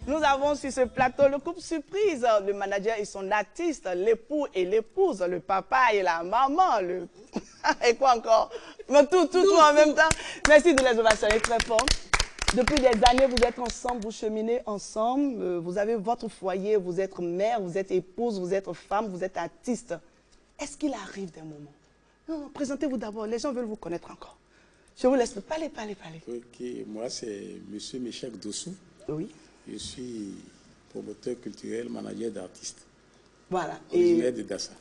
Nous avons sur ce plateau le couple surprise, le manager et son artiste, l'époux et l'épouse, le papa et la maman, le... et quoi encore? Tout en même temps. Merci de les ovationner très fort. Depuis des années, vous êtes ensemble, vous cheminez ensemble, vous avez votre foyer, vous êtes mère, vous êtes épouse, vous êtes femme, vous êtes artiste. Est-ce qu'il arrive des moments? Non, présentez-vous d'abord, les gens veulent vous connaître encore. Je vous laisse parler. Ok, moi c'est M. Méchak Dossou. Oui. Je suis promoteur culturel, manager d'artistes. Voilà. Originaire de Dassa.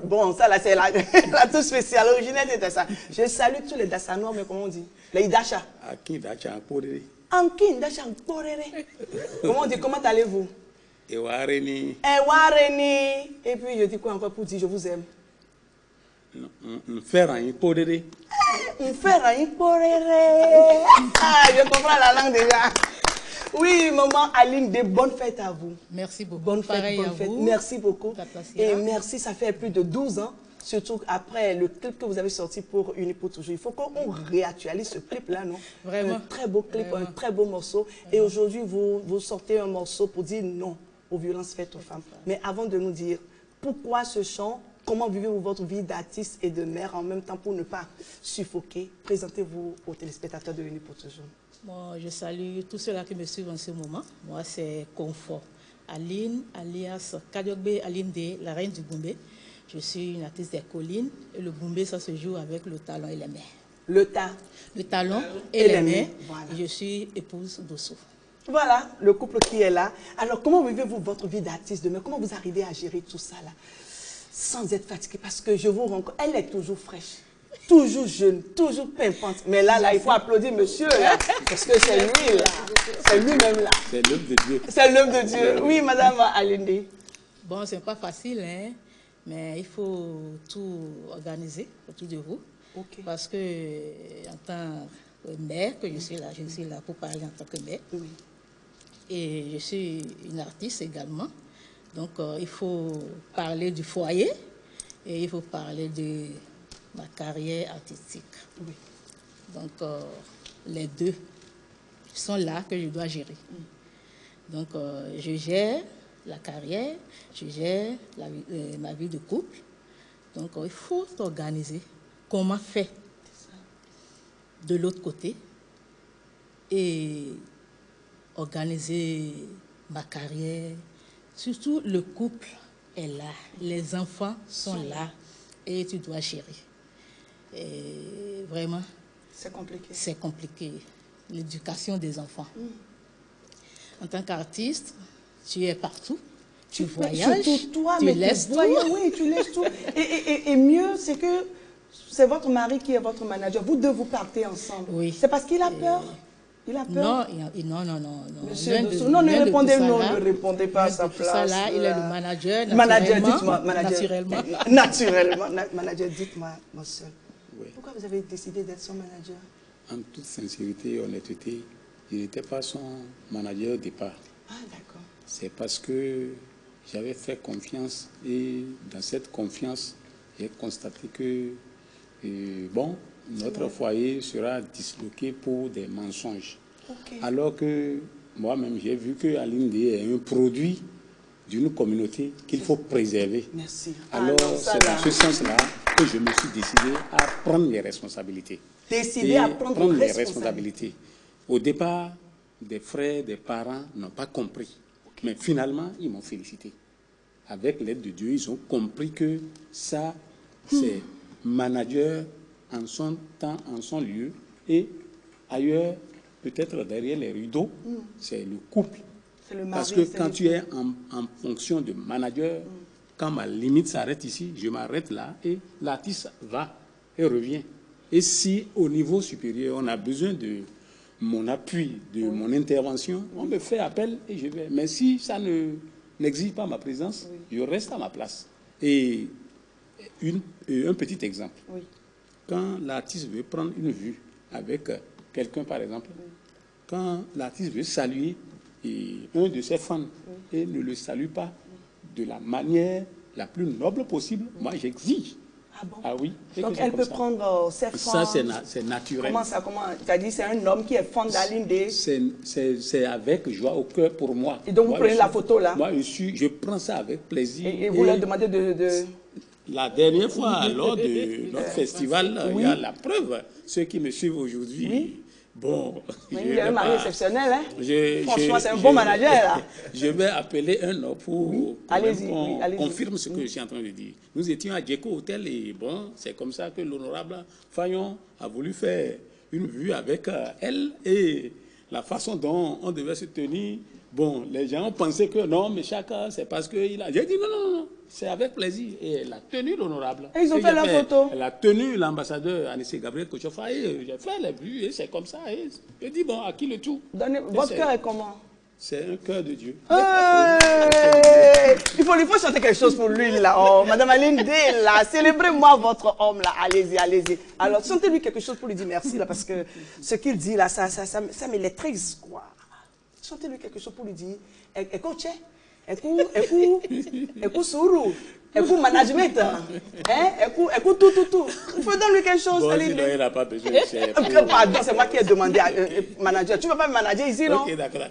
Bon, ça là, c'est la touche spéciale, originaire de Dassa. Je salue tous les Dassanois, mais comment on dit? Les Idacha. Aki Dacha Porere. Anki Dacha Porere. Comment on dit? Comment allez-vous? Ewareni. Ewareni. Et puis je dis quoi encore pour dire je vous aime? Faire un Porere. Faire un Porere. Ah, je comprends la langue déjà. Oui, maman Aline, de bonnes fêtes à vous. Merci beaucoup. Bonne fête, bonne fête. Merci beaucoup. Et merci, ça fait plus de 12 ans, surtout après le clip que vous avez sorti pour Unis pour toujours. Il faut qu'on réactualise ce clip-là, non? Vraiment. Un très beau clip, un très beau morceau. Et aujourd'hui, vous sortez un morceau pour dire non aux violences faites aux femmes. Mais avant de nous dire pourquoi ce chant, comment vivez-vous votre vie d'artiste et de mère en même temps pour ne pas suffoquer, présentez-vous aux téléspectateurs de Unis pour toujours. Bon, je salue tous ceux-là qui me suivent en ce moment. Moi, c'est Confort. Aline, alias Kadiogbe Aline D, la reine du Boumbé. Je suis une artiste des collines. Et le Boumbé, ça se joue avec le talon et les mains. Le talon et les mains. Voilà. Je suis épouse d'Osso. Voilà, le couple qui est là. Alors, comment vivez-vous votre vie d'artiste demain? Comment vous arrivez à gérer tout ça là sans être fatiguée? Parce que je vous rencontre, elle est toujours fraîche. Toujours jeune, toujours pimpante. Mais là, il faut applaudir monsieur, là, parce que c'est lui, là. C'est lui-même, là. C'est l'homme de Dieu. C'est l'homme de Dieu. Oui, madame Aline. Bon, c'est pas facile, hein, mais il faut tout organiser autour de vous. Okay. Parce que, en tant que mère, que je suis là pour parler en tant que mère. Oui. Et je suis une artiste également. Donc, il faut parler du foyer et il faut parler de ma carrière artistique. Oui. Donc, les deux sont là que je dois gérer. Donc, je gère la carrière, je gère ma vie de couple. Donc, il faut s'organiser. Comment faire de l'autre côté et organiser ma carrière. Surtout, le couple est là, les enfants sont là et tu dois gérer. Et vraiment, c'est compliqué. C'est compliqué, l'éducation des enfants. En tant qu'artiste, tu es partout, tu voyages, surtout toi, tu laisses tout. Oui, tu laisses tout. Et mieux, c'est que c'est votre mari qui est votre manager. Vous deux, vous partez ensemble. Oui. C'est parce qu'il a peur. Il a peur. Non. Monsieur Dossou, non, ne répondez pas à sa place. Ça là, il est le manager. Manager, dites-moi. Naturellement. Naturellement. Manager, dites-moi, mon seul. Oui. Pourquoi vous avez décidé d'être son manager? En toute sincérité et honnêteté, je n'étais pas son manager au départ. Ah, d'accord. C'est parce que j'avais fait confiance et dans cette confiance, j'ai constaté que, notre foyer sera disloqué pour des mensonges. Okay. Alors que moi-même, j'ai vu que Aline D est un produit d'une communauté qu'il faut préserver. Merci. Alors, c'est dans ce sens-là que je me suis décidé à prendre mes responsabilités. À prendre mes responsabilités. Au départ, des frères, des parents n'ont pas compris. Okay. Mais finalement, ils m'ont félicité. Avec l'aide de Dieu, ils ont compris que ça, c'est manager en son temps, en son lieu, et ailleurs, peut-être derrière les rideaux, c'est le couple. Le mari, parce que quand tu es en fonction de manager, quand ma limite s'arrête ici, je m'arrête là, et l'artiste va et revient. Et si au niveau supérieur, on a besoin de mon appui, de mon intervention, on me fait appel et je vais. Mais si ça n'exige pas ma présence, je reste à ma place. Et un petit exemple. Oui. Quand l'artiste veut prendre une vue avec quelqu'un, par exemple, quand l'artiste veut saluer un de ses fans et ne le salue pas de la manière la plus noble possible, moi j'exige Ah bon? Ah oui. Donc elle peut prendre ses Ça, fonds. c'est naturel. Comment tu as dit, c'est un homme qui est fond d'Alindé. C'est avec joie au cœur pour moi. Et donc moi, vous prenez la photo là? Moi, je prends ça avec plaisir. Et vous leur demandez de... La dernière fois, lors de notre festival, oui. il y a la preuve. Ceux qui me suivent aujourd'hui, oui. bon... Mais il y a un mari exceptionnel, hein? Franchement, c'est un bon manager, manager, là. Je vais appeler un homme pour qu'on confirme ce que je suis en train de dire. Nous étions à Djeko Hotel et bon, c'est comme ça que l'honorable Fayon a voulu faire une vue avec elle et la façon dont on devait se tenir. Bon, les gens ont pensé que non, mais chacun, c'est parce qu'il a... J'ai dit non, c'est avec plaisir. Et elle a tenu l'honorable. Et ils ont fait la photo. Elle a tenu l'ambassadeur Anissé Gabriel Kochofa et j'ai fait les vues et c'est comme ça. Et je dis bon, à qui le tout? Votre cœur est comment? C'est un cœur de Dieu. Il faut chanter quelque chose pour lui, là. Oh, Madame Alindé, là, célébrez-moi votre homme, là. Allez-y, allez-y. Alors, chantez-lui quelque chose pour lui dire merci, là, parce que ce qu'il dit, là, ça m'électrise, quoi. Chantez-lui quelque chose pour lui dire, écoute, écoute, sourou, écoute, management, hein, écoute, tout. Il faut donner lui quelque chose. Bon, sinon, il n'a pas besoin de cher. Pardon, c'est moi qui ai demandé à manager. Tu ne veux pas me manager ici, non? Ok, d'accord.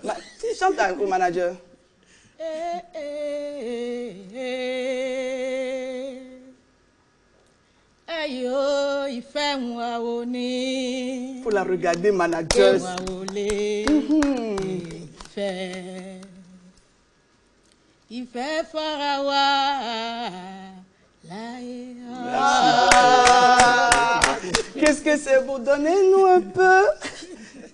Chante au manager. Ayo, il fait moi oni. Faut la regarder, manager. Il fait farawa. Qu'est-ce que c'est beau? Donnez-nous un peu.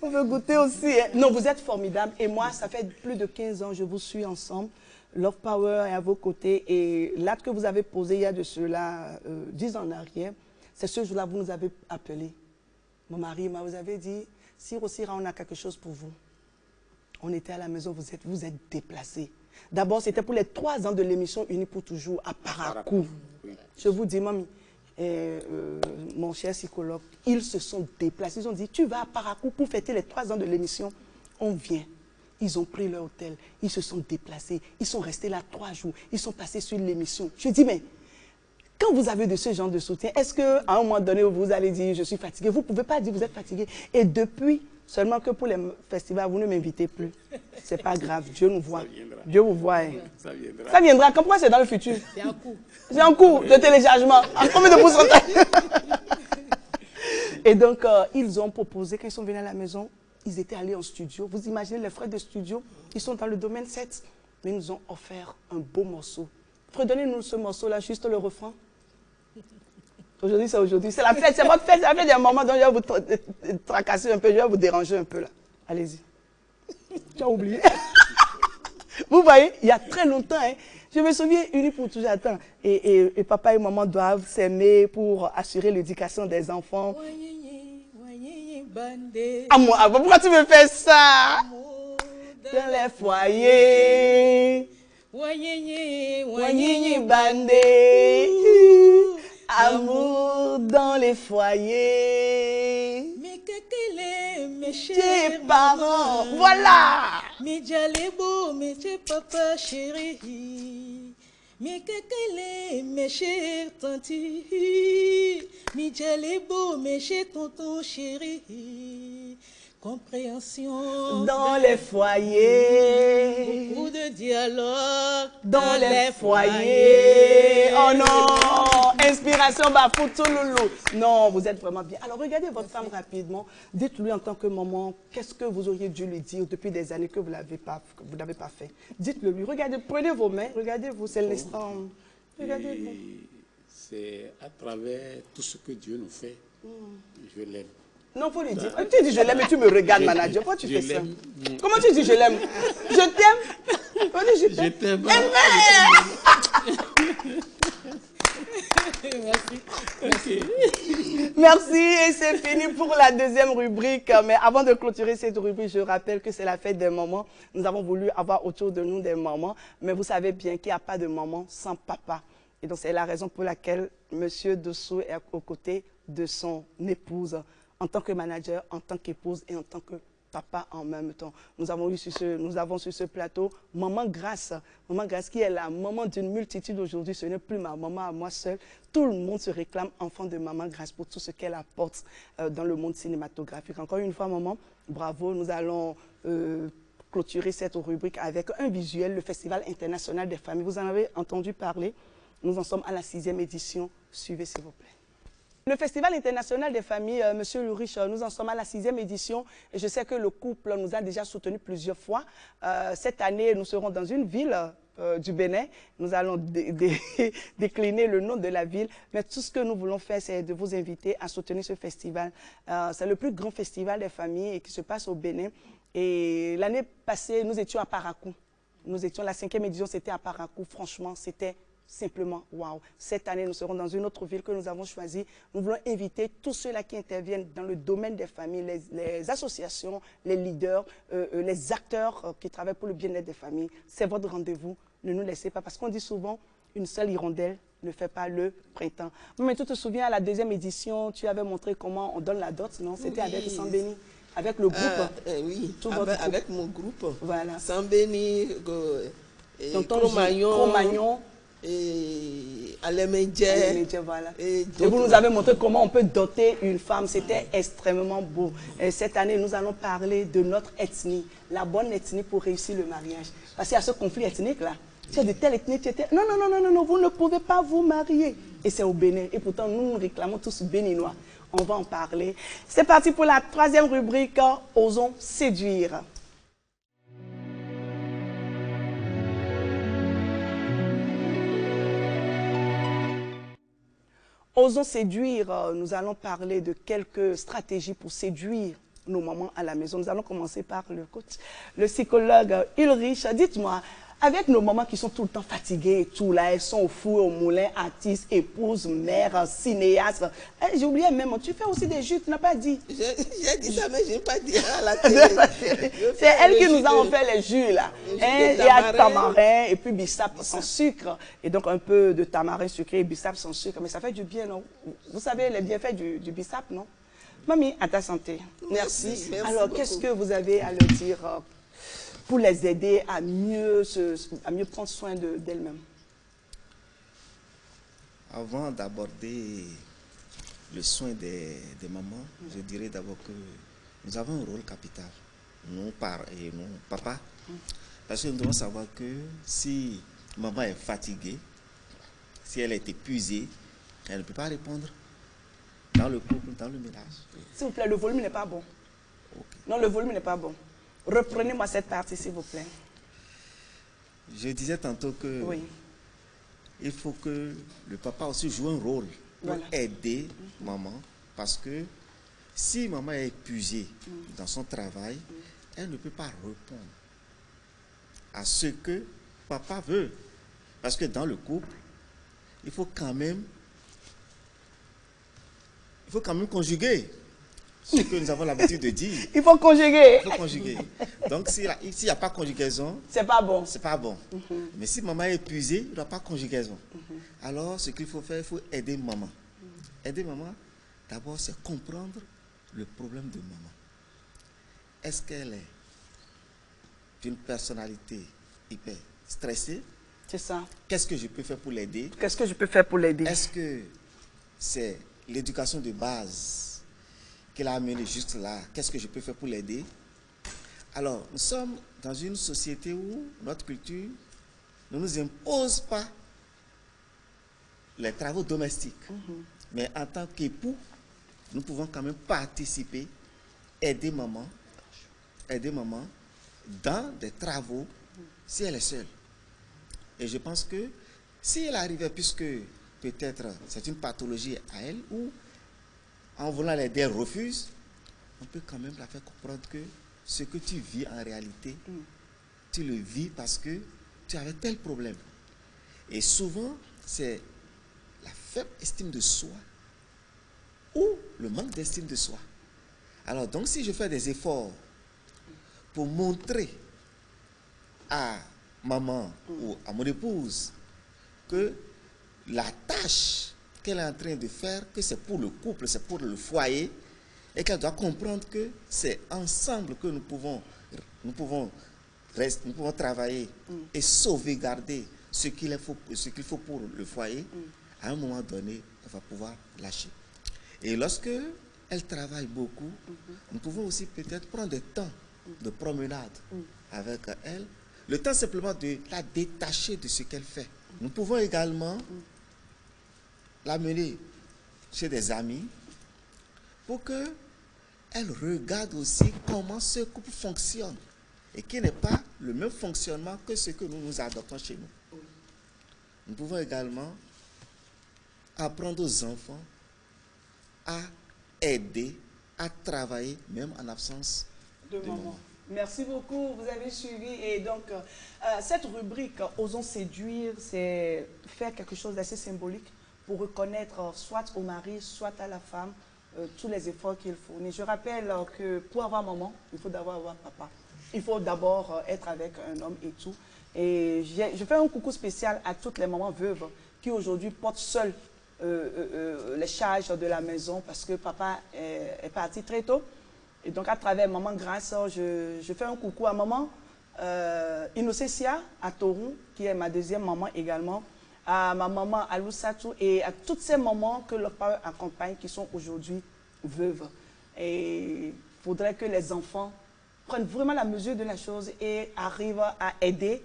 On veut goûter aussi. Non, vous êtes formidable. Et moi, ça fait plus de 15 ans, je vous suis ensemble. Love Power est à vos côtés. Et l'acte que vous avez posé il y a de cela 10 ans en arrière, c'est ce jour-là vous nous avez appelé. Mon mari, vous avez dit, Siro Sira, on a quelque chose pour vous. On était à la maison, vous êtes déplacés. D'abord, c'était pour les 3 ans de l'émission Unis pour toujours à Parakou. Je vous dis, mamie, mon cher psychologue, ils se sont déplacés. Ils ont dit, tu vas à Parakou pour fêter les 3 ans de l'émission. On vient. Ils ont pris leur hôtel. Ils se sont déplacés. Ils sont restés là 3 jours. Ils sont passés sur l'émission. Je dis, mais quand vous avez de ce genre de soutien, est-ce qu'à un moment donné, vous allez dire, je suis fatigué? Vous ne pouvez pas dire, vous êtes fatigué. Et depuis, seulement que pour les festivals, vous ne m'invitez plus. Ce n'est pas grave. Dieu nous voit. Dieu vous voit. Hein. Ça viendra. Ça viendra. Pourquoi c'est dans le futur? C'est en cours. C'est en cours de téléchargement. En combien de pourcentage? Et donc, ils ont proposé, quand ils sont venus à la maison, ils étaient allés en studio. Vous imaginez les frais de studio? Ils sont dans le domaine 7. Mais ils nous ont offert un beau morceau. Redonnez-nous ce morceau-là, juste le refrain. Aujourd'hui, c'est aujourd'hui. C'est la fête, c'est votre fête. C'est la fête. Il y a un moment dont je vais vous tracasser un peu, je vais vous déranger un peu là. Allez-y. Tu as oublié. Vous voyez, il y a très longtemps, hein, je me souviens, Unis pour toujours, attends, et papa et maman doivent s'aimer pour assurer l'éducation des enfants. Ah, moi, pourquoi tu me fais ça? Dans les foyers. Amour dans les foyers. Mes Chers parents, voilà. Mes jalebo, mes papa chéri. Mes kakele, mes chers tanti. Mes jalebo, mes chers tonton chéri. Compréhension dans les foyers. Beaucoup de dialogue dans les foyers. Oh non, inspiration Bafoutou Loulou. Non, vous êtes vraiment bien. Alors regardez votre femme rapidement. Dites-lui en tant que maman, qu'est-ce que vous auriez dû lui dire depuis des années que vous n'avez pas fait. Dites-le lui. Regardez, prenez vos mains. Regardez-vous, c'est l'instant. Regardez-vous. C'est à travers tout ce que Dieu nous fait. Je l'aime. Non, il faut lui dire. Tu dis je l'aime et tu me regardes, manager. Pourquoi tu fais ça? Comment tu dis je l'aime? Je t'aime. On dit je t'aime. Merci et c'est fini pour la deuxième rubrique. Mais avant de clôturer cette rubrique, je rappelle que c'est la fête des mamans. Nous avons voulu avoir autour de nous des mamans. Mais vous savez bien qu'il n'y a pas de maman sans papa. Et donc c'est la raison pour laquelle M. Dossou est aux côtés de son épouse. En tant que manager, en tant qu'épouse et en tant que papa en même temps. Nous avons sur ce plateau Maman Grace. Maman Grace qui est la maman d'une multitude aujourd'hui. Ce n'est plus ma maman à moi seule. Tout le monde se réclame enfant de Maman Grace pour tout ce qu'elle apporte dans le monde cinématographique. Encore une fois, maman, bravo. Nous allons clôturer cette rubrique avec un visuel, le Festival international des familles. Vous en avez entendu parler. Nous en sommes à la 6e édition. Suivez, s'il vous plaît. Le Festival international des familles, Monsieur Lurich, nous en sommes à la 6e édition. Et je sais que le couple nous a déjà soutenus plusieurs fois. Cette année, nous serons dans une ville du Bénin. Nous allons décliner le nom de la ville. Mais tout ce que nous voulons faire, c'est de vous inviter à soutenir ce festival. C'est le plus grand festival des familles qui se passe au Bénin. Et l'année passée, nous étions à Parakou. Nous étions, la 5e édition, c'était à Parakou. Franchement, c'était simplement waouh. Cette année, nous serons dans une autre ville que nous avons choisie. Nous voulons inviter tous ceux-là qui interviennent dans le domaine des familles, les associations, les leaders, les acteurs qui travaillent pour le bien-être des familles. C'est votre rendez-vous. Ne nous laissez pas, parce qu'on dit souvent, une seule hirondelle ne fait pas le printemps. Mais tu te souviens, à la 2e édition, tu avais montré comment on donne la dot, non? C'était avec Sambéni. Avec le groupe. Oui, avec mon groupe. Voilà. Sambéni, Cro-Magnon. Et Alémédjé, voilà. Et vous nous avez montré comment on peut doter une femme. C'était extrêmement beau. Et cette année, nous allons parler de notre ethnie, la bonne ethnie pour réussir le mariage. Parce qu'il y a ce conflit ethnique-là. Tu as de telle ethnie, tu étais... Non, non, non, non, non, vous ne pouvez pas vous marier. Et c'est au Bénin. Et pourtant, nous réclamons tous béninois. On va en parler. C'est parti pour la 3e rubrique, Osons séduire. Osons séduire, nous allons parler de quelques stratégies pour séduire nos mamans à la maison. Nous allons commencer par le coach, le psychologue Ulrich. Dites-moi, avec nos mamans qui sont tout le temps fatiguées et tout, là, elles sont au four, au moulin, artistes, épouses, mères, cinéastes. J'ai oublié même, tu fais aussi des jus, tu n'as pas dit. J'ai dit ça, mais je n'ai pas dit à la télé. C'est elle qui nous a en fait les jus, là. Il y a tamarin et puis bissap sans sucre. Et donc un peu de tamarin sucré et bissap sans sucre. Mais ça fait du bien, non? Vous savez les bienfaits du bissap, non? Mamie, à ta santé. Merci. Alors, qu'est-ce que vous avez à leur dire pour les aider à mieux prendre soin d'elles-mêmes? Avant d'aborder le soin des mamans, je dirais d'abord que nous avons un rôle capital, nous papa, parce que nous devons savoir que si maman est fatiguée, si elle est épuisée, elle ne peut pas répondre dans le couple, dans le ménage. S'il vous plaît, le volume n'est pas bon. Okay. Non, le volume n'est pas bon. Reprenez-moi cette partie, s'il vous plaît. Je disais tantôt que oui, il faut que le papa aussi joue un rôle pour aider maman, parce que si maman est épuisée dans son travail, elle ne peut pas répondre à ce que papa veut. Parce que dans le couple, il faut quand même conjuguer ce que nous avons l'habitude de dire. Il faut conjuguer. Il faut conjuguer. Donc, s'il n'y a pas conjugaison, c'est pas bon. C'est pas bon. Mais si maman est épuisée, il n'y aura pas conjugaison. Alors, ce qu'il faut faire, il faut aider maman. Aider maman, d'abord, c'est comprendre le problème de maman. Est-ce qu'elle est d'une personnalité hyper stressée? C'est ça. Qu'est-ce que je peux faire pour l'aider? Qu'est-ce que je peux faire pour l'aider? Est-ce que c'est l'éducation de base qu'elle a amenée juste là? Qu'est-ce que je peux faire pour l'aider? Alors, nous sommes dans une société où notre culture ne nous impose pas les travaux domestiques. Mais en tant qu'époux, nous pouvons quand même participer, aider maman dans des travaux si elle est seule. Et je pense que si elle arrivait, puisque peut-être c'est une pathologie à elle, ou en voulant l'aider, elle refuse, on peut quand même la faire comprendre que ce que tu vis en réalité, tu le vis parce que tu avais tel problème. Et souvent, c'est la faible estime de soi ou le manque d'estime de soi. Alors, donc, si je fais des efforts pour montrer à maman ou à mon épouse que la tâche qu'elle est en train de faire, que c'est pour le couple, c'est pour le foyer, et qu'elle doit comprendre que c'est ensemble que nous pouvons travailler et sauvegarder ce qu'il faut pour le foyer. À un moment donné, elle va pouvoir lâcher. Et lorsque elle travaille beaucoup, nous pouvons aussi peut-être prendre des temps de promenade avec elle, le temps simplement de la détacher de ce qu'elle fait. Nous pouvons également l'amener chez des amis pour qu'elle regarde aussi comment ce couple fonctionne et qui n'est pas le même fonctionnement que ce que nous adoptons chez nous. Nous pouvons également apprendre aux enfants à aider, à travailler, même en absence de maman. Merci beaucoup, vous avez suivi. Et donc, cette rubrique « Osons séduire », c'est faire quelque chose d'assez symbolique pour reconnaître soit au mari, soit à la femme, tous les efforts qu'il fournit. Je rappelle que pour avoir maman, il faut d'abord avoir papa. Il faut d'abord être avec un homme et tout. Et je fais un coucou spécial à toutes les mamans veuves qui aujourd'hui portent seules les charges de la maison parce que papa est parti très tôt. Et donc, à travers Maman Grâce, je fais un coucou à maman Inocesia à Torou, qui est ma deuxième maman également, à ma maman Alousatou et à toutes ces mamans que leurs parents accompagnent qui sont aujourd'hui veuves. Et il faudrait que les enfants prennent vraiment la mesure de la chose et arrivent à aider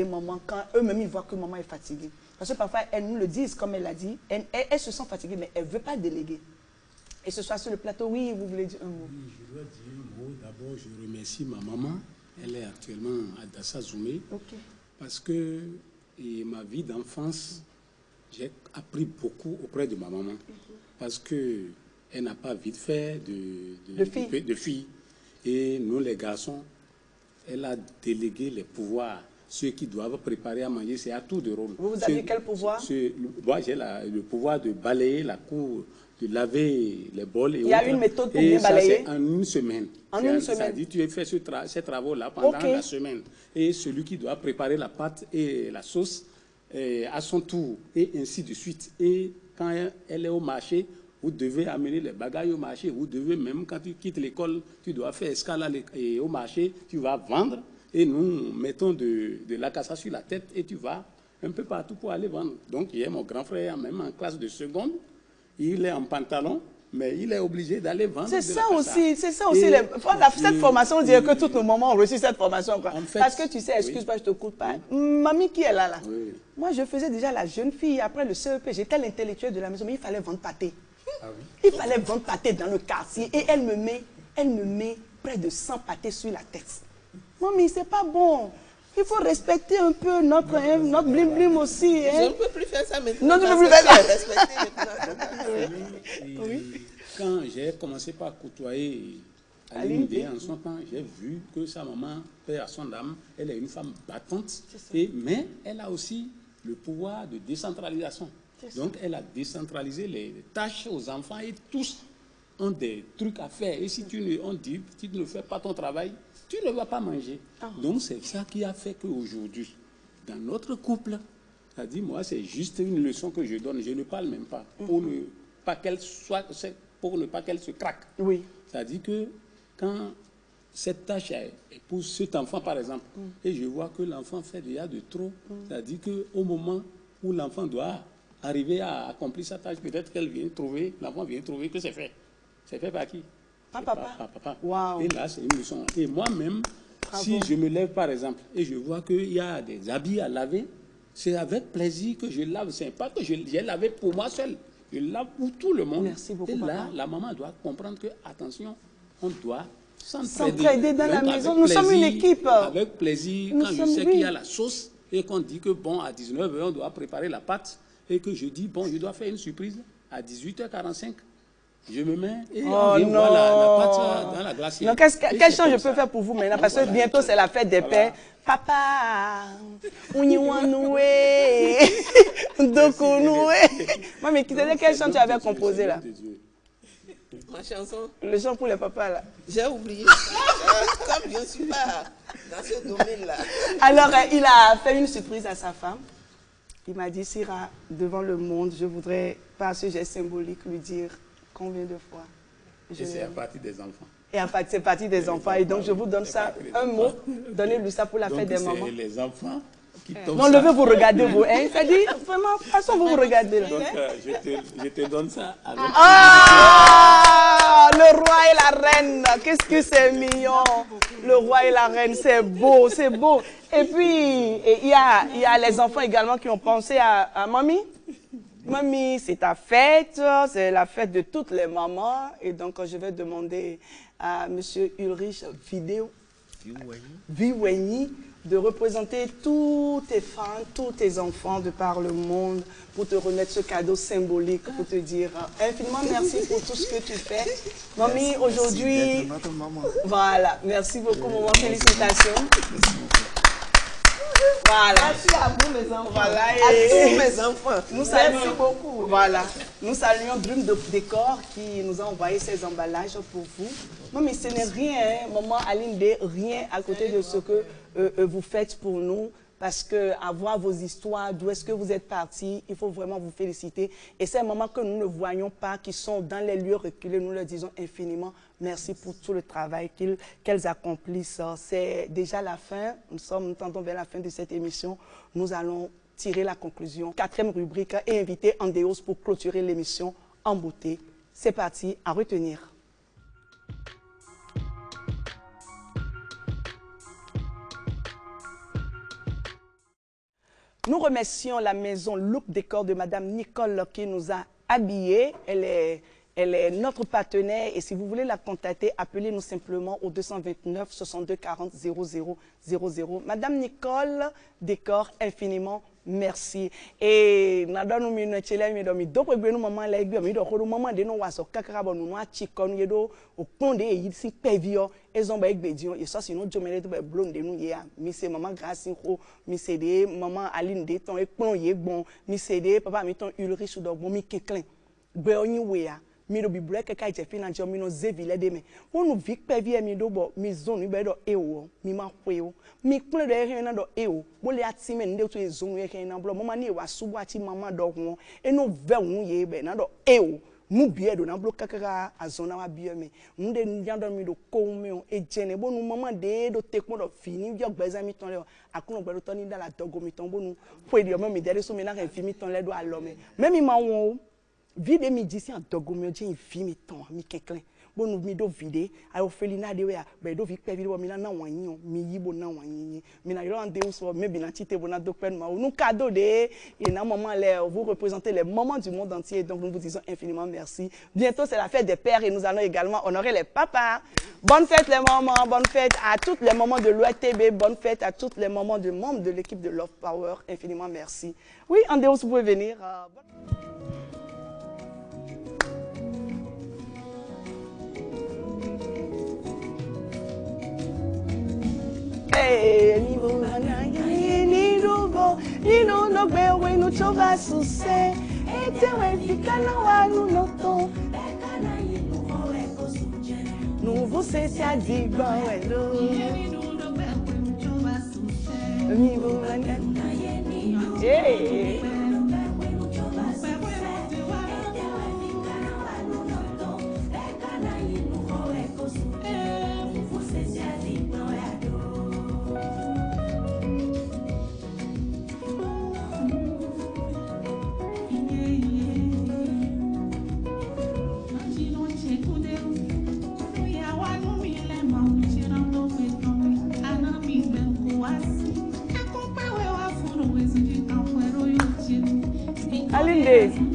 maman quand eux-mêmes ils voient que maman est fatiguée. Parce que parfois, elles nous le disent, comme elle l'a dit, elles se sentent fatiguées, mais elles ne veulent pas déléguer. Et ce soir sur le plateau, oui, vous voulez dire un mot? Oui, je dois dire un mot. D'abord, je remercie ma maman. Elle est actuellement à Dassa Zoumé. Okay. Parce que ma vie d'enfance, j'ai appris beaucoup auprès de ma maman. Parce qu'elle n'a pas vite fait de filles. Et nous, les garçons, elle a délégué les pouvoirs. Ceux qui doivent préparer à manger, c'est à tour de rôle. Vous avez quel pouvoir? Moi, j'ai le pouvoir de balayer la cour, de laver les bols. Il y a une méthode pour bien balayer? C'est en une semaine. En une semaine? Ça dit, tu fais ces travaux-là pendant la semaine. Et celui qui doit préparer la pâte et la sauce à son tour, et ainsi de suite. Et quand elle est au marché, vous devez amener les bagages au marché. Vous devez, même quand tu quittes l'école, tu dois faire escale au marché, tu vas vendre. Et nous mettons de la cassa sur la tête et tu vas un peu partout pour aller vendre. Donc, il y a mon grand frère, même en classe de seconde, il est en pantalon, mais il est obligé d'aller vendre. C'est ça aussi, c'est ça aussi. Cette formation, on dirait que tous nos mamans ont reçu cette formation. Quoi. En fait, parce que tu sais, excuse-moi, je te coupe pas. Mamie qui est là. Oui. Moi, je faisais déjà la jeune fille. Après le CEP, j'étais l'intellectuelle de la maison, mais il fallait vendre pâté. Ah oui. Il fallait vendre pâté dans le quartier. Et elle me met près de 100 pâtés sur la tête. Mamie, c'est pas bon. Il faut respecter un peu notre blim-blim aussi. Hein? Je ne peux plus faire ça maintenant. Non, tu ne peux plus faire ça. Quand j'ai commencé par côtoyer Aline Dé en son temps, j'ai vu que sa maman, père à son âme, elle est une femme battante, mais elle a aussi le pouvoir de décentralisation. Donc, elle a décentralisé les tâches aux enfants et tous ont des trucs à faire. Et si tu ne fais pas ton travail, tu ne vas pas manger. Donc, c'est ça qui a fait qu'aujourd'hui, dans notre couple, ça dit, moi, c'est juste une leçon que je donne. Je ne parle même pas pour ne pas qu'elle se craque. Oui. Ça dit que quand cette tâche est pour cet enfant, par exemple, et je vois que l'enfant fait déjà de trop, ça dit qu'au moment où l'enfant doit arriver à accomplir sa tâche, peut-être l'enfant vient trouver que c'est fait. C'est fait par qui? Papa. Wow. Et là, c'est une leçon. Et moi-même, si je me lève, par exemple, et je vois qu'il y a des habits à laver, c'est avec plaisir que je lave. Ce n'est pas que j'ai lavé pour moi seul. Je lave pour tout le monde. Merci beaucoup, et là, papa. La maman doit comprendre que, attention, on doit s'entraider dans la maison. Nous sommes une équipe. Avec plaisir, quand je sais qu'il y a la sauce et qu'on dit que, bon, à 19h, on doit préparer la pâte et que je dis, bon, je dois faire une surprise à 18h45. Je me mets et on vient voir la pâte dans la glacière. Quel chant je peux faire pour vous maintenant? Parce que bientôt, c'est la fête des pères. Papa, Uniwanoué, Dokunoué. Moi, mais quel chant tu avais composé là? Ma chanson? Le chant pour les papas là. J'ai oublié. Comme je ne suis pas dans ce domaine-là. Alors, il a fait une surprise à sa femme. Il m'a dit, Sira, devant le monde, je voudrais, par ce geste symbolique, lui dire combien de fois Et c'est à partir des enfants. Et en fait, c'est parti des enfants. Et donc, je vous donne ça, un mot. Donnez-lui ça pour la fête des mamans. C'est les enfants qui tombent. Non, levez, vous regardez, vous. Hein? Ça dit, vraiment, de toute façon, vous regardez. Là. Donc, je te donne ça avec... Ah, le roi et la reine. Qu'est-ce que c'est mignon. Le roi et la reine, c'est beau, c'est beau. Et puis, il y a les enfants également qui ont pensé à mamie. Mamie, c'est ta fête, c'est la fête de toutes les mamans. Et donc, je vais demander à M. Ulrich Viwenyi de représenter tous tes fans, tous tes enfants de par le monde pour te remettre ce cadeau symbolique, pour te dire infiniment merci pour tout ce que tu fais. Mamie, aujourd'hui, voilà, merci beaucoup, maman, félicitations. Voilà. Merci à vous, mes enfants. Voilà. À tous mes enfants. Merci beaucoup. Voilà. Nous saluons Dream de Décor qui nous a envoyé ces emballages pour vous. Non, mais ce n'est rien, hein, maman Aline D, rien à côté de ce que vous faites pour nous. Parce que avoir vos histoires, d'où est-ce que vous êtes partis, il faut vraiment vous féliciter. Et ces mamans que nous ne voyons pas, qui sont dans les lieux reculés, nous leur disons infiniment merci pour tout le travail qu'elles accomplissent. C'est déjà la fin, nous tendons vers la fin de cette émission. Nous allons tirer la conclusion. 4e rubrique et inviter Andéos pour clôturer l'émission en beauté. C'est parti, à retenir. Nous remercions la maison Look Décor de Madame Nicole qui nous a habillés. Elle est notre partenaire et si vous voulez la contacter, appelez-nous simplement au 229 62 40 00 00. Madame Nicole Décor, infiniment merci. Et nous avons mis maman au pont de ici pevio et zomba egbedio et ça sinon jomele to be blonde nous ya mi c'est maman grâce ho mi c'est de maman Aline de ton e pon ye bon mi c'est de papa mi ton Ulrich do bon mi keklin be onyi we ya mi do bibule ke kai je fina jo mi no zevile de me onu vik pevie mi do bo mi zone be do ewo mi ma kweo mi kple do e na do ewo bo le ati me nde to e zone e na blo mama ni wa subu ati mama do ho e no ve hu ye be na do ewo nous bien do na bloka kaka azona wa bien me nde njando mi do ko me o e jene bonu mama de do tekmo do fini bi ogbeza mi ton le akuno gbedo ton ni da la dogo mi ton bonu fo edi o me dere so me na kan fi mi ton le do alo me mi ma won o vide mi disi an dogo mi o je fi mi ton mi keklen bonu mi do vide ayo felina de we be do vi pe vide bo mi na wan yin mi yibo na wan yin mi na yo ande so me bi na tite bo na do pen ma nous cadeau de et na maman les vous représentez les mamans du monde entier donc nous vous disons infiniment merci. Bientôt c'est la fête des pères et nous allons également honorer les papas. Bonne fête les mamans, bonne fête à toutes les mamans de l'OATB, bonne fête à toutes les mamans de membres de l'équipe de Love Power, infiniment merci. Oui, Andéos, vous pouvez venir. Nouveau c'est ça dit bon hello. Hey. Aline,